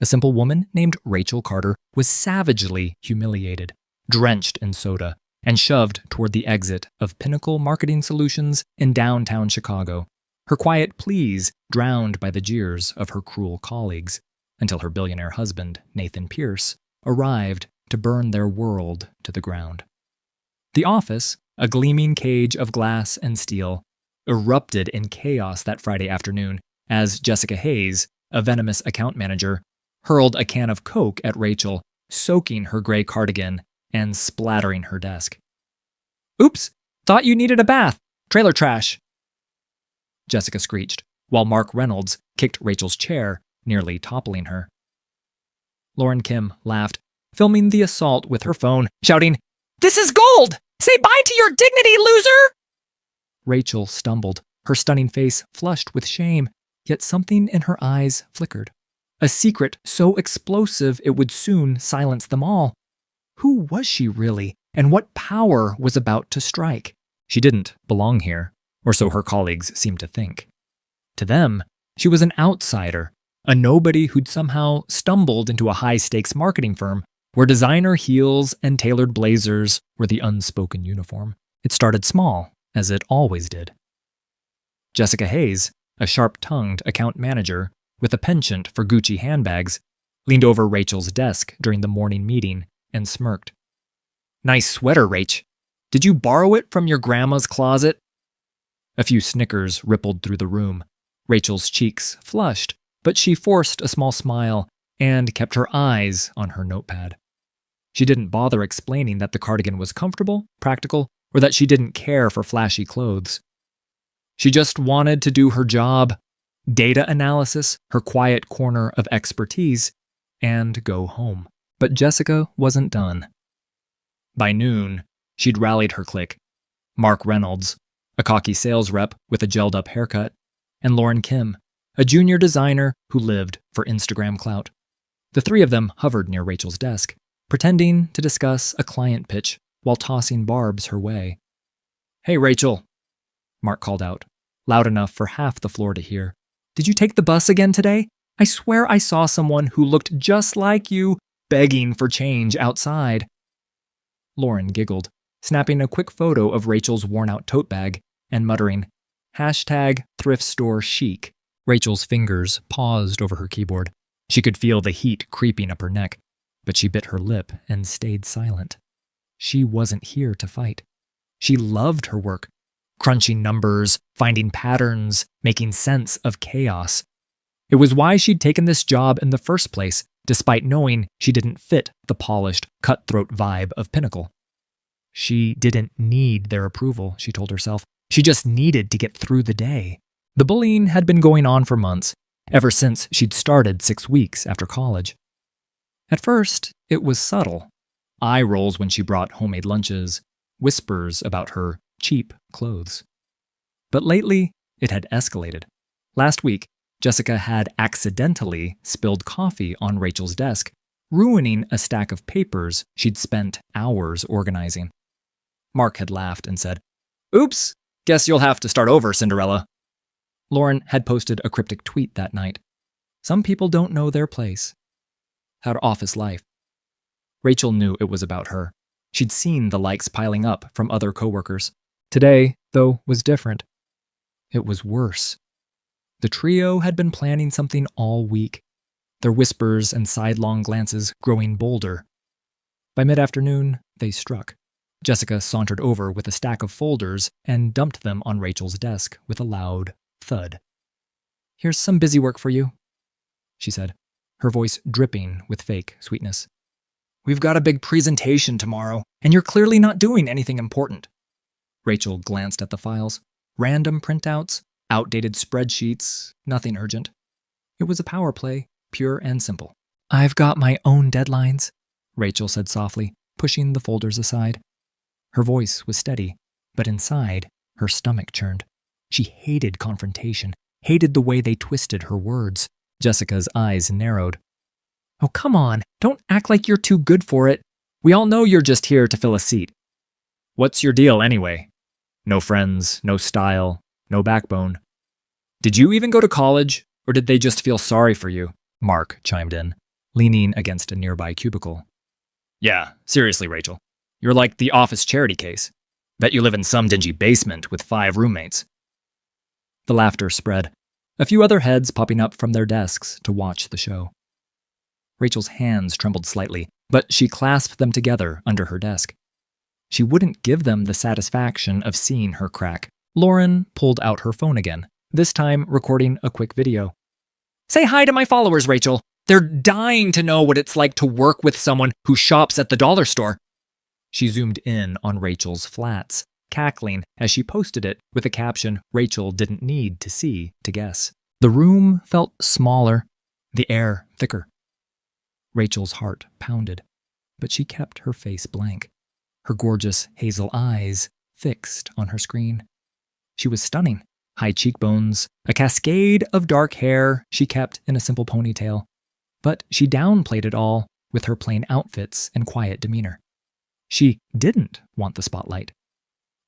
a simple woman named Rachel Carter was savagely humiliated, drenched in soda, and shoved toward the exit of Pinnacle Marketing Solutions in downtown Chicago, her quiet pleas drowned by the jeers of her cruel colleagues, until her billionaire husband, Nathan Pierce, arrived to burn their world to the ground. The office, a gleaming cage of glass and steel, erupted in chaos that Friday afternoon as Jessica Hayes, a venomous account manager, hurled a can of Coke at Rachel, soaking her gray cardigan and splattering her desk. "Oops, thought you needed a bath. Trailer trash," Jessica screeched, while Mark Reynolds kicked Rachel's chair, nearly toppling her. Lauren Kim laughed, filming the assault with her phone, shouting, "This is gold! Say bye to your dignity, loser!" Rachel stumbled, her stunning face flushed with shame, yet something in her eyes flickered. A secret so explosive it would soon silence them all. Who was she really, and what power was about to strike? She didn't belong here, or so her colleagues seemed to think. To them, she was an outsider, a nobody who'd somehow stumbled into a high-stakes marketing firm where designer heels and tailored blazers were the unspoken uniform. It started small, as it always did. Jessica Hayes, a sharp-tongued account manager with a penchant for Gucci handbags, leaned over Rachel's desk during the morning meeting and smirked. "Nice sweater, Rach. Did you borrow it from your grandma's closet?" A few snickers rippled through the room. Rachel's cheeks flushed, but she forced a small smile and kept her eyes on her notepad. She didn't bother explaining that the cardigan was comfortable, practical, or that she didn't care for flashy clothes. She just wanted to do her job, data analysis, her quiet corner of expertise, and go home. But Jessica wasn't done. By noon, she'd rallied her clique: Mark Reynolds, a cocky sales rep with a gelled-up haircut, and Lauren Kim, a junior designer who lived for Instagram clout. The three of them hovered near Rachel's desk, pretending to discuss a client pitch while tossing barbs her way. "Hey, Rachel," Mark called out, loud enough for half the floor to hear. "Did you take the bus again today? I swear I saw someone who looked just like you begging for change outside." Lauren giggled, snapping a quick photo of Rachel's worn-out tote bag and muttering, #thrift store chic. Rachel's fingers paused over her keyboard. She could feel the heat creeping up her neck, but she bit her lip and stayed silent. She wasn't here to fight. She loved her work, crunching numbers, finding patterns, making sense of chaos. It was why she'd taken this job in the first place, despite knowing she didn't fit the polished, cutthroat vibe of Pinnacle. She didn't need their approval, she told herself. She just needed to get through the day. The bullying had been going on for months, ever since she'd started 6 weeks after college. At first, it was subtle. Eye rolls when she brought homemade lunches, whispers about her cheap clothes. But lately, it had escalated. Last week, Jessica had accidentally spilled coffee on Rachel's desk, ruining a stack of papers she'd spent hours organizing. Mark had laughed and said, "Oops, guess you'll have to start over, Cinderella." Lauren had posted a cryptic tweet that night. Some people don't know their place. How'd office life? Rachel knew it was about her. She'd seen the likes piling up from other coworkers. Today, though, was different. It was worse. The trio had been planning something all week, their whispers and sidelong glances growing bolder. By mid-afternoon, they struck. Jessica sauntered over with a stack of folders and dumped them on Rachel's desk with a loud thud. "Here's some busy work for you," she said, her voice dripping with fake sweetness. "We've got a big presentation tomorrow, and you're clearly not doing anything important." Rachel glanced at the files. Random printouts, outdated spreadsheets, nothing urgent. It was a power play, pure and simple. "I've got my own deadlines," Rachel said softly, pushing the folders aside. Her voice was steady, but inside, her stomach churned. She hated confrontation, hated the way they twisted her words. Jessica's eyes narrowed. "Oh, come on, don't act like you're too good for it. We all know you're just here to fill a seat. What's your deal anyway? No friends, no style, no backbone. Did you even go to college, or did they just feel sorry for you?" Mark chimed in. leaning against a nearby cubicle. "Yeah, seriously, Rachel. You're like the office charity case. Bet you live in some dingy basement with 5 roommates." The laughter spread, a few other heads popping up from their desks to watch the show. Rachel's hands trembled slightly, but she clasped them together under her desk. She wouldn't give them the satisfaction of seeing her crack. Lauren pulled out her phone again, this time recording a quick video. "Say hi to my followers, Rachel. They're dying to know what it's like to work with someone who shops at the dollar store." She zoomed in on Rachel's flats, cackling as she posted it with a caption Rachel didn't need to see to guess. The room felt smaller, the air thicker. Rachel's heart pounded, but she kept her face blank, her gorgeous hazel eyes fixed on her screen. She was stunning. High cheekbones, a cascade of dark hair she kept in a simple ponytail. But she downplayed it all with her plain outfits and quiet demeanor. She didn't want the spotlight.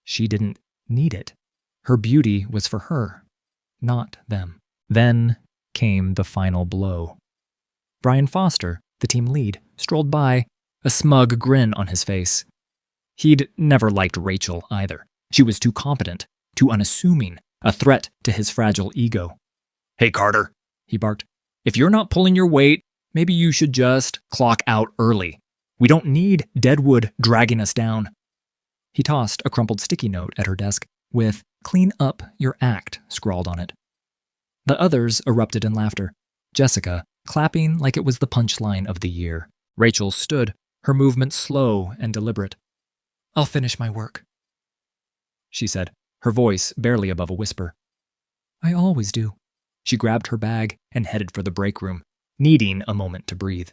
She didn't need it. Her beauty was for her, not them. Then came the final blow. Brian Foster, the team lead, strolled by, a smug grin on his face. He'd never liked Rachel either. She was too competent, too unassuming, a threat to his fragile ego. "Hey, Carter," he barked. "If you're not pulling your weight, maybe you should just clock out early. We don't need Deadwood dragging us down." He tossed a crumpled sticky note at her desk with "Clean up your act" scrawled on it. The others erupted in laughter, Jessica clapping like it was the punchline of the year. Rachel stood, her movements slow and deliberate. "I'll finish my work," she said, her voice barely above a whisper. "I always do." She grabbed her bag and headed for the break room, needing a moment to breathe.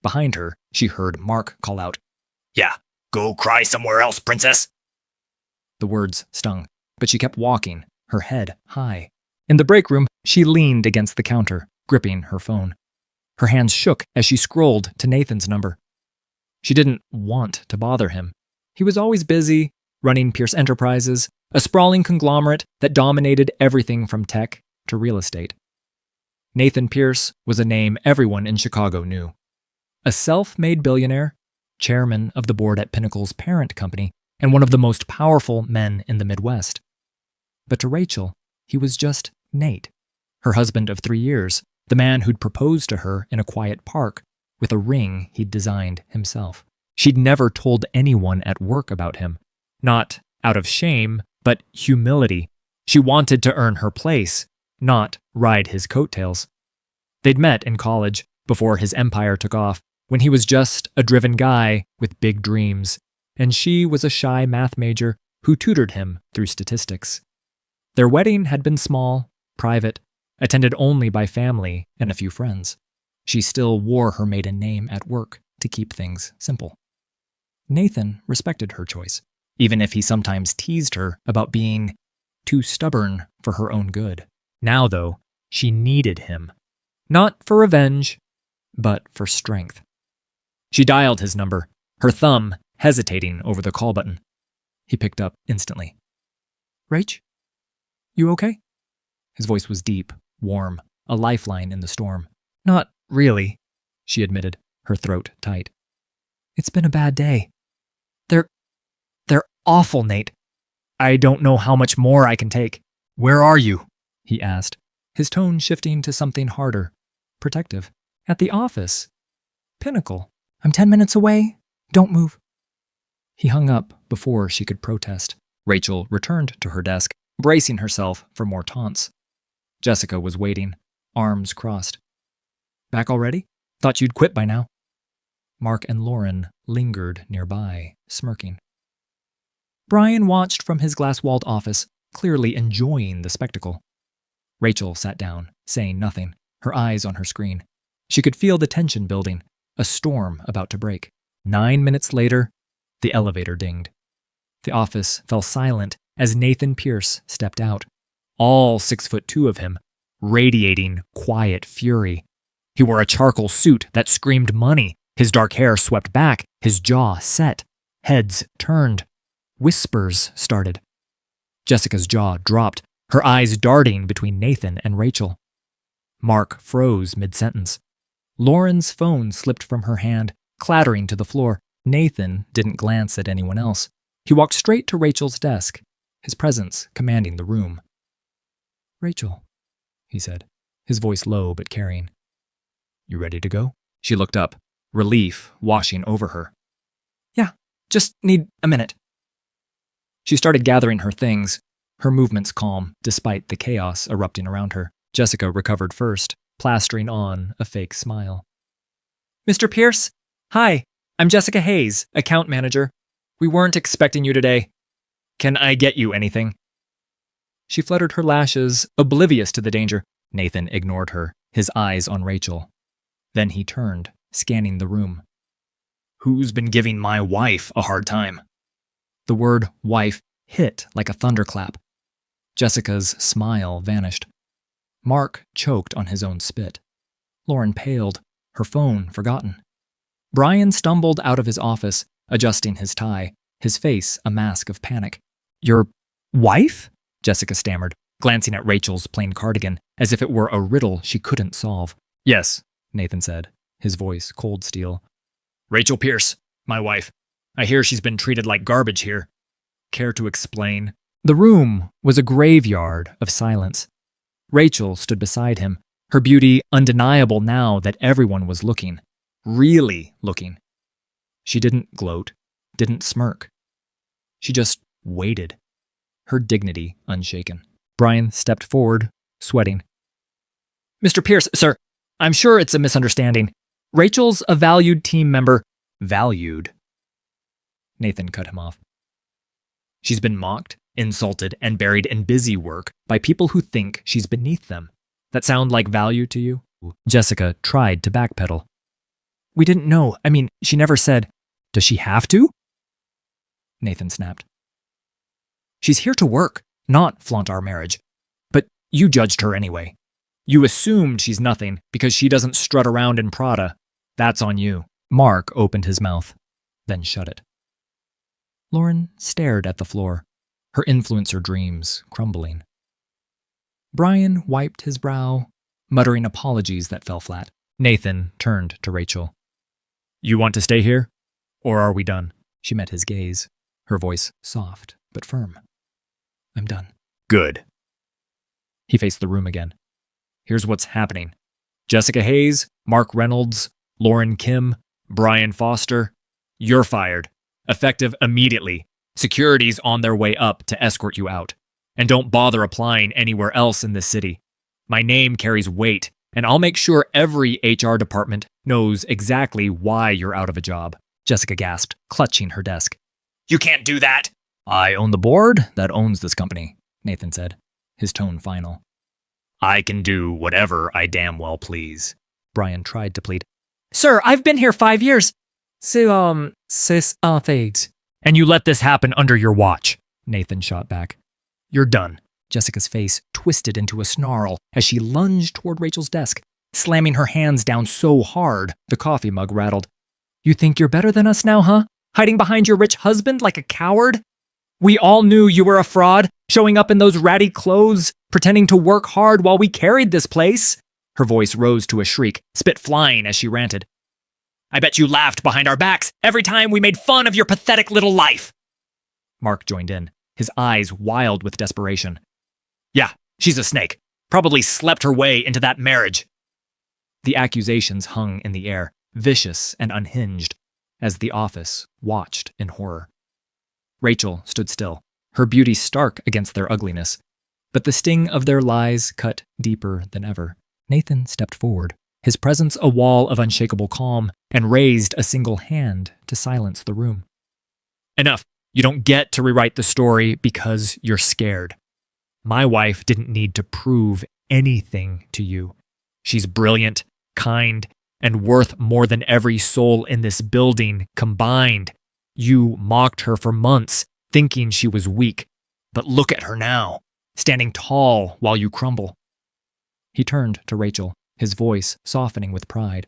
Behind her, she heard Mark call out, "Yeah, go cry somewhere else, princess." The words stung, but she kept walking, her head high. In the break room, she leaned against the counter, gripping her phone. Her hands shook as she scrolled to Nathan's number. She didn't want to bother him. He was always busy, running Pierce Enterprises, a sprawling conglomerate that dominated everything from tech to real estate. Nathan Pierce was a name everyone in Chicago knew. A self-made billionaire, chairman of the board at Pinnacle's parent company, and one of the most powerful men in the Midwest. But to Rachel, he was just Nate, her husband of 3 years, the man who'd proposed to her in a quiet park with a ring he'd designed himself. She'd never told anyone at work about him, not out of shame, but humility. She wanted to earn her place, not ride his coattails. They'd met in college, before his empire took off, when he was just a driven guy with big dreams, and she was a shy math major who tutored him through statistics. Their wedding had been small, private, attended only by family and a few friends. She still wore her maiden name at work to keep things simple. Nathan respected her choice, even if he sometimes teased her about being too stubborn for her own good. Now, though, she needed him. Not for revenge, but for strength. She dialed his number, her thumb hesitating over the call button. He picked up instantly. "Rach? You okay?" His voice was deep, warm, a lifeline in the storm. "Not really," she admitted, her throat tight. "It's been a bad day. They're awful, Nate. I don't know how much more I can take." "Where are you?" he asked, his tone shifting to something harder, protective. "At the office. Pinnacle. I'm 10 minutes away. Don't move." He hung up before she could protest. Rachel returned to her desk, bracing herself for more taunts. Jessica was waiting, arms crossed. "Back already? Thought you'd quit by now." Mark and Lauren lingered nearby, smirking. Brian watched from his glass-walled office, clearly enjoying the spectacle. Rachel sat down, saying nothing, her eyes on her screen. She could feel the tension building, a storm about to break. 9 minutes later, the elevator dinged. The office fell silent as Nathan Pierce stepped out, all 6'2" of him, radiating quiet fury. He wore a charcoal suit that screamed money, his dark hair swept back, his jaw set, heads turned. Whispers started. Jessica's jaw dropped, her eyes darting between Nathan and Rachel. Mark froze mid-sentence. Lauren's phone slipped from her hand, clattering to the floor. Nathan didn't glance at anyone else. He walked straight to Rachel's desk, his presence commanding the room. "Rachel," he said, his voice low but carrying. "You ready to go?" She looked up, relief washing over her. "Yeah, just need a minute." She started gathering her things, her movements calm despite the chaos erupting around her. Jessica recovered first, plastering on a fake smile. "Mr. Pierce? Hi, I'm Jessica Hayes, account manager. We weren't expecting you today. Can I get you anything?" She fluttered her lashes, oblivious to the danger. Nathan ignored her, his eyes on Rachel. Then he turned, scanning the room. "Who's been giving my wife a hard time?" The word wife hit like a thunderclap. Jessica's smile vanished. Mark choked on his own spit. Lauren paled, her phone forgotten. Brian stumbled out of his office, adjusting his tie, his face a mask of panic. "Your wife?" Jessica stammered, glancing at Rachel's plain cardigan, as if it were a riddle she couldn't solve. "Yes," Nathan said, his voice cold steel. "Rachel Pierce, my wife. I hear she's been treated like garbage here. Care to explain?" The room was a graveyard of silence. Rachel stood beside him, her beauty undeniable now that everyone was looking, really looking. She didn't gloat, didn't smirk. She just waited, her dignity unshaken. Brian stepped forward, sweating. "Mr. Pierce, sir, I'm sure it's a misunderstanding. Rachel's a valued team member." "Valued?" Nathan cut him off. "She's been mocked, insulted, and buried in busy work by people who think she's beneath them. That sound like value to you?" Jessica tried to backpedal. "We didn't know. I mean, she never said, 'Does she have to?'" Nathan snapped. "She's here to work, not flaunt our marriage. But you judged her anyway. You assumed she's nothing because she doesn't strut around in Prada. That's on you." Mark opened his mouth, then shut it. Lauren stared at the floor, her influencer dreams crumbling. Brian wiped his brow, muttering apologies that fell flat. Nathan turned to Rachel. "You want to stay here? Or are we done?" She met his gaze, her voice soft but firm. "I'm done." "Good." He faced the room again. "Here's what's happening. Jessica Hayes, Mark Reynolds, Lauren Kim, Brian Foster. You're fired. Effective immediately. Security's on their way up to escort you out. And don't bother applying anywhere else in this city. My name carries weight, and I'll make sure every HR department knows exactly why you're out of a job." Jessica gasped, clutching her desk. "You can't do that!" "I own the board that owns this company," Nathan said, his tone final. "I can do whatever I damn well please." Brian tried to plead. "Sir, I've been here 5 years. Fades. And you let this happen under your watch," Nathan shot back. "You're done." Jessica's face twisted into a snarl as she lunged toward Rachel's desk, slamming her hands down so hard the coffee mug rattled. "You think you're better than us now, huh? Hiding behind your rich husband like a coward? We all knew you were a fraud, showing up in those ratty clothes, pretending to work hard while we carried this place." Her voice rose to a shriek, spit flying as she ranted. "I bet you laughed behind our backs every time we made fun of your pathetic little life." Mark joined in, his eyes wild with desperation. "Yeah, she's a snake. Probably slept her way into that marriage." The accusations hung in the air, vicious and unhinged, as the office watched in horror. Rachel stood still, her beauty stark against their ugliness, but the sting of their lies cut deeper than ever. Nathan stepped forward, his presence a wall of unshakable calm, and raised a single hand to silence the room. "Enough. You don't get to rewrite the story because you're scared. My wife didn't need to prove anything to you. She's brilliant, kind, and worth more than every soul in this building combined. You mocked her for months, thinking she was weak. But look at her now, standing tall while you crumble." He turned to Rachel, his voice softening with pride.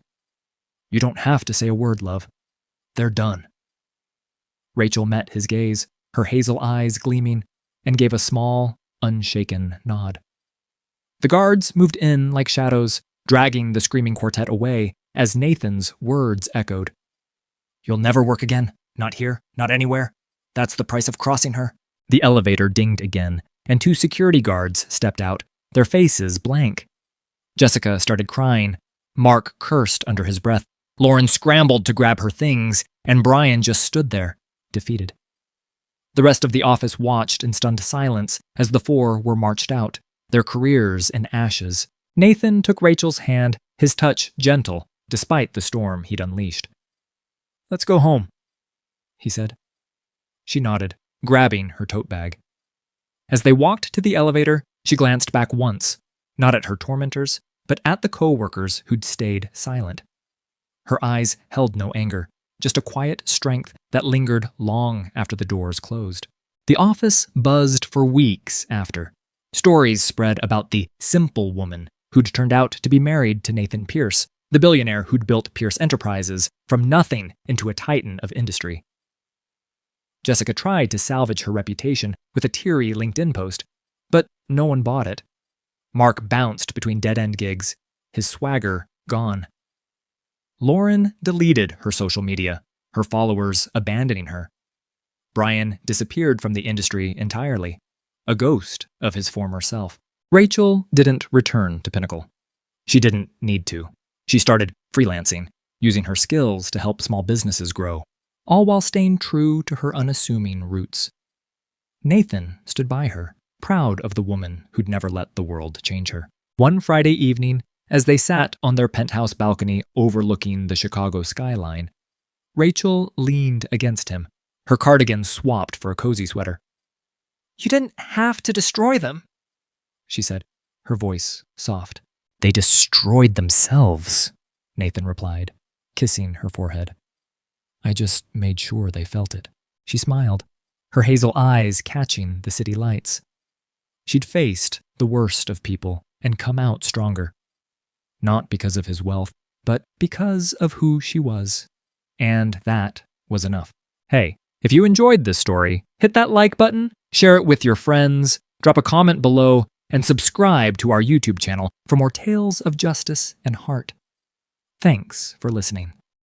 "You don't have to say a word, love. They're done." Rachel met his gaze, her hazel eyes gleaming, and gave a small, unshaken nod. The guards moved in like shadows, dragging the screaming quartet away, as Nathan's words echoed. "You'll never work again? Not here? Not anywhere? That's the price of crossing her?" The elevator dinged again, and 2 security guards stepped out, their faces blank. Jessica started crying. Mark cursed under his breath. Lauren scrambled to grab her things, and Brian just stood there, defeated. The rest of the office watched in stunned silence as the 4 were marched out, their careers in ashes. Nathan took Rachel's hand, his touch gentle, despite the storm he'd unleashed. "Let's go home," he said. She nodded, grabbing her tote bag. As they walked to the elevator, she glanced back once, not at her tormentors, but at the co-workers who'd stayed silent. Her eyes held no anger, just a quiet strength that lingered long after the doors closed. The office buzzed for weeks after. Stories spread about the simple woman who'd turned out to be married to Nathan Pierce, the billionaire who'd built Pierce Enterprises from nothing into a titan of industry. Jessica tried to salvage her reputation with a teary LinkedIn post, but no one bought it. Mark bounced between dead-end gigs, his swagger gone. Lauren deleted her social media, her followers abandoning her. Brian disappeared from the industry entirely, a ghost of his former self. Rachel didn't return to Pinnacle. She didn't need to. She started freelancing, using her skills to help small businesses grow, all while staying true to her unassuming roots. Nathan stood by her, proud of the woman who'd never let the world change her. One Friday evening, as they sat on their penthouse balcony overlooking the Chicago skyline, Rachel leaned against him, her cardigan swapped for a cozy sweater. "You didn't have to destroy them," she said, her voice soft. "They destroyed themselves," Nathan replied, kissing her forehead. "I just made sure they felt it." She smiled, her hazel eyes catching the city lights. She'd faced the worst of people and come out stronger. Not because of his wealth, but because of who she was. And that was enough. Hey, if you enjoyed this story, hit that like button, share it with your friends, drop a comment below, and subscribe to our YouTube channel for more tales of justice and heart. Thanks for listening.